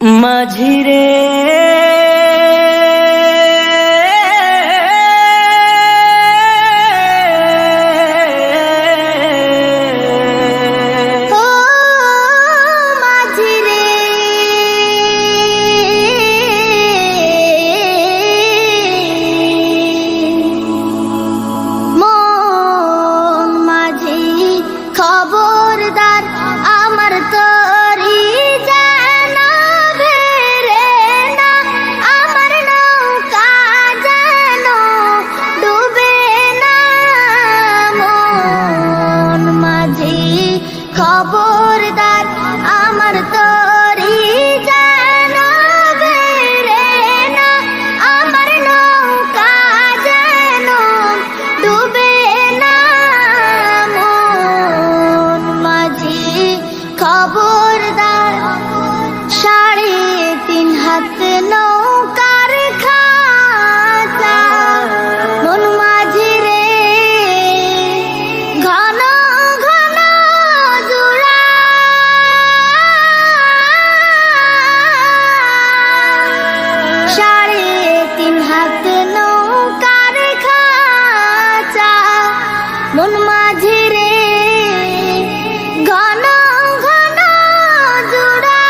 মাঝিরে খবরদার আমার তরি যেন বেরে না, আমার নৌকা যেন ডুবে না। মন মাঝি খবরদার আমার তরি যেন বেরে না, আমার নৌকা যেন ডুবে না। খবরদার 3.5 হাত নৌকার খাঁচা, মন মাঝি রে ঘন ঘন জোড়া। 3.5 হাত নৌকার খাঁচা, মন মাঝি রে ঘন ঘন জোড়া।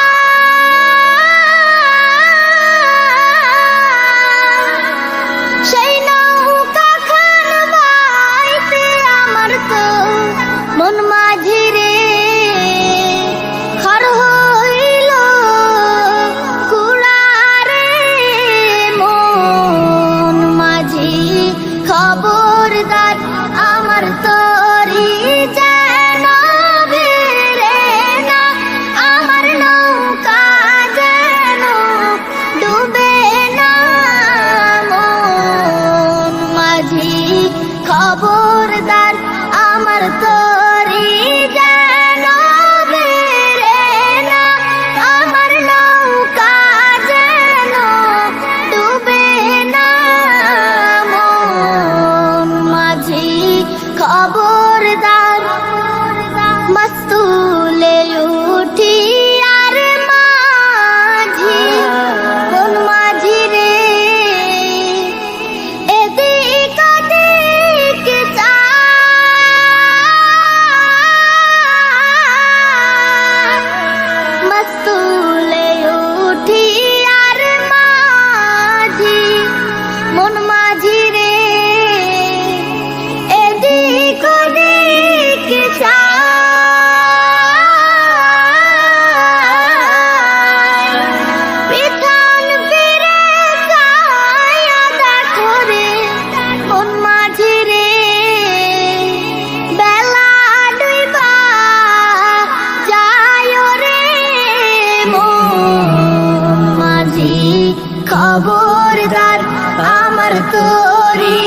সেই নৌকা খান বাইতে আমার তো মন মাঝি রে খর হইল কুড়া রে। মন মাঝি খবরদার আমার তরি যেন বেরে না, আমার নৌকা যেন ডুবে না। মন মাঝি খবরদার আমার তরি যেন বেরে না, আমার নৌকা যেন ডুবে না। মন মাঝি খবরদার মস্তুলে উঠি আর মাঝি, মন মাঝি রে এদিক ওদিক চায়। মস্তুলে উঠি আর মাঝি, মন মাঝি রে এদিক ওদিক চায়। পিছন ফিরে চায়া দেখো রে মন মাঝি রে বেলা ডুইবা যায় রে। মন মাঝি খবরদার আমার তরি